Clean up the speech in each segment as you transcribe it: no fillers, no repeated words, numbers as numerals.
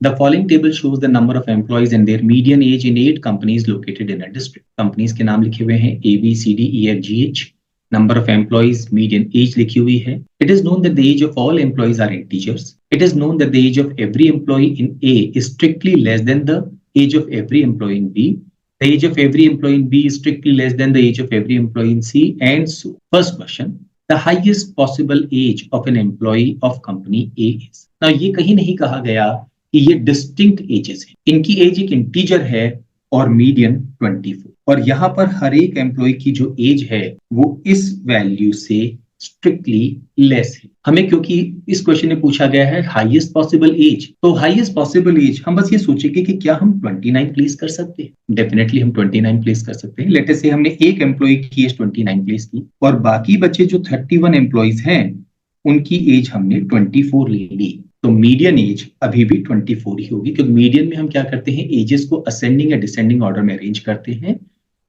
The following table shows the number of employees and their median age in 8 companies located in a district. Companies के नाम लिखे हुए हैं A, B, C, D, E, F, G, H. Number of employees, median age लिखी हुई है. It is known that the age of all employees are integers. It is known that the age of every employee in A is strictly less than the age of every employee in B. The age of every employee in B is strictly less than the age of every employee in C, and so. First question. The highest possible age of an employee of company A is. Now ये कहीं नहीं कहा गया कि ये distinct edges हैं. इनकी as एक इंटीजर है और मीडियन 24, और यहाँ पर हर एक एम्प्लॉय की जो एज है वो इस वैल्यू से स्ट्रिक्टली लेस है. हमें क्योंकि इस क्वेश्चन में पूछा गया है हाईएस्ट पॉसिबल एज, तो हाईएस्ट पॉसिबल एज हम बस ये सोचेंगे कि क्या हम 29 प्लेस कर सकते हैं. डेफिनेटली हम 29 प्लेस कर सकते हैं. लेट अस से हमने एक एम्प्लॉय की एज 29 प्लेस की और बाकी बचे जो 31 एम्प्लॉयज हैं उनकी एज हमने 24 ले ली, तो मीडियन एज अभी भी 24 ही होगी, क्योंकि मीडियन में हम क्या करते हैं, एजेस को असेंडिंग या डिसेंडिंग ऑर्डर में अरेंज करते हैं,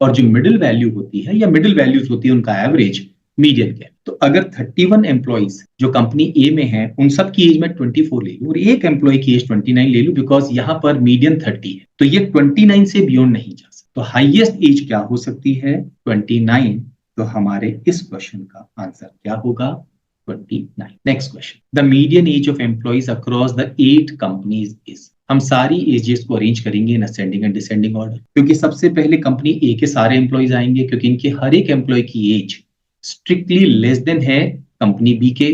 और जो मिडिल वैल्यू होती है या मिडिल वैल्यूज होती है उनका एवरेज मीडियन क्या है. तो अगर 31 एम्प्लॉइज जो कंपनी ए में है उन सब की एज में 24 ले लूं और एक एम्प्लॉय की एज 29 ले लूं, बिकॉज यहाँ पर मीडियन 30 है, तो ये 29 से बियॉन्ड नहीं जा सकता. तो हाईएस्ट एज क्या हो सकती है, 29. तो हमारे इस क्वेश्चन का आंसर क्या होगा, 29. Next question. The median age of employees across the 8 companies is. हम सारी एजेस को अरेंज करेंगे in ascending and descending order, क्योंकि सबसे पहले कंपनी ए के सारे एम्प्लॉइज आएंगे, क्योंकि इनके हर एक एम्प्लॉय की एज स्ट्रिक्टली लेस देन है कंपनी बी के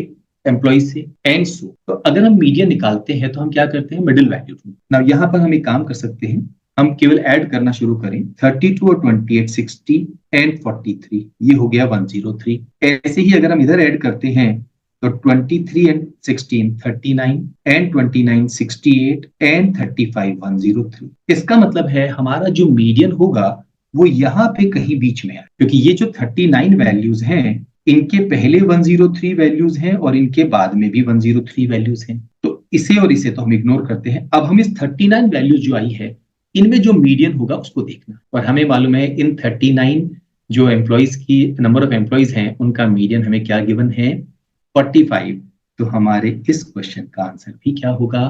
एम्प्लॉइज से, एंड सो. तो अगर हम मीडियन निकालते हैं तो हम क्या करते हैं, मिडिल वैल्यू. नाउ यहाँ पर हम एक काम कर सकते हैं, हम केवल ऐड करना शुरू करें. 32 और 28 60 एंड 43, ये हो गया 103. ऐसे ही अगर हम इधर ऐड करते हैं तो 23 एंड 16 39 एंड 29 68 एंड 35 103. इसका मतलब है हमारा जो मीडियन होगा वो यहाँ पे कहीं बीच में है, क्योंकि ये जो 39 वैल्यूज हैं इनके पहले 103 वैल्यूज हैं और इनके बाद में भी 103 वैल्यूज हैं. तो इसे और इसे तो हम इग्नोर करते हैं. अब हम इस 39 वैल्यूज जो आई है इनमें जो मीडियन होगा उसको देखना, और हमें मालूम है इन 39 जो एम्प्लॉइज की नंबर ऑफ एम्प्लॉइज हैं उनका मीडियन हमें क्या गिवन है, 45. तो हमारे इस क्वेश्चन का आंसर भी क्या होगा,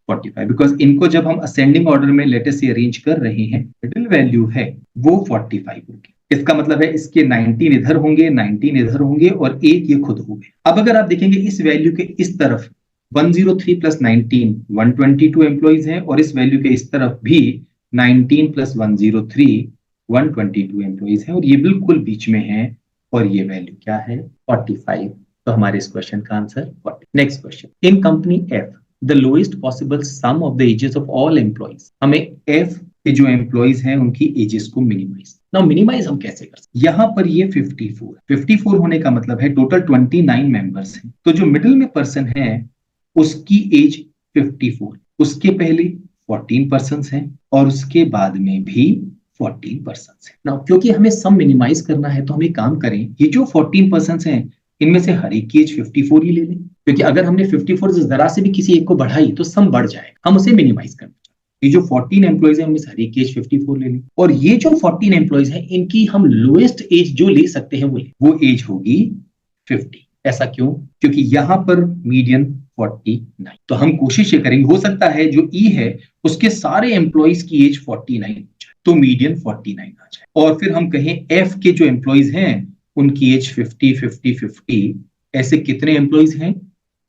45, बिकॉज इनको जब हम असेंडिंग ऑर्डर में लेटेस्ट से अरेंज कर रहे हैं मिडिल वैल्यू है वो 45 होगी. इसका मतलब है इसके 19 इधर होंगे, 19 इधर होंगे और एक ये खुद होंगे. अब अगर आप देखेंगे इस वैल्यू के इस तरफ 103 प्लस 19 122 एम्प्लॉइज हैं, और इस वैल्यू के इस तरफ भी 19 प्लस 103 122 एम्प्लॉइज हैं, और ये बिल्कुल बीच में है और ये वैल्यू क्या है, 45. तो हमारे इस क्वेश्चन का answer 40. Next question. In company F the lowest possible sum of the ages of all employees. हमें एफ के जो एम्प्लॉइज हैं उनकी एजेस को मिनिमाइज. नाउ मिनिमाइज हम कैसे कर सकते हैं, यहाँ पर ये 54 होने का मतलब है टोटल 29 मेंबर्स हैं, तो जो मिडिल में पर्सन है उसकी एज 54, उसके पहले 14 पर्सन हैं और उसके बाद में भी 14 पर्सन हैं. नाउ क्योंकि हमें सम मिनिमाइज करना है तो हम एक काम करें, ये जो 14 पर्सन हैं इनमें से हर एक की एज 54 ही ले लें, क्योंकि अगर हमने 54 से जरा से भी किसी एक को बढ़ाई तो सम बढ़ जाएगा. हम उसे मिनिमाइज करना चाहते हैं. ये जो 14 एम्प्लॉइज हैं उनमें से हर एक की एज 54 ले लें, और ये जो 14 एम्प्लॉइज हैं इनकी हम लोएस्ट एज जो ले सकते हैं वो एज होगी 50. ऐसा क्यों, क्योंकि यहाँ पर मीडियन 49. तो हम कोशिश ये करेंगे, हो सकता है जो ई है उसके सारे एम्प्लॉइज की एज 49 हो जाए तो मीडियन 49 आ जाए, और फिर हम कहें एफ के जो एम्प्लॉइज हैं उनकी एज 50 50 50. ऐसे कितने एम्प्लॉइज हैं,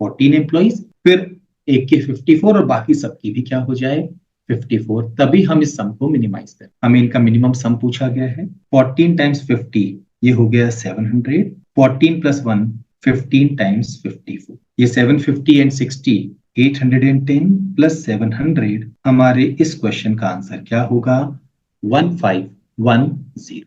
14 एम्प्लॉइज, फिर एक के 54 और बाकी सबकी भी क्या हो जाए 54. तभी हम इस सम को मिनिमाइज करें. हमें इनका मिनिमम सम पूछा गया है. 14 टाइम्स 50 ये हो गया 700. 14 प्लस 1 15 टाइम्स 54, ये 750 एंड 60 810 प्लस 700. हमारे इस क्वेश्चन का आंसर क्या होगा, 1510.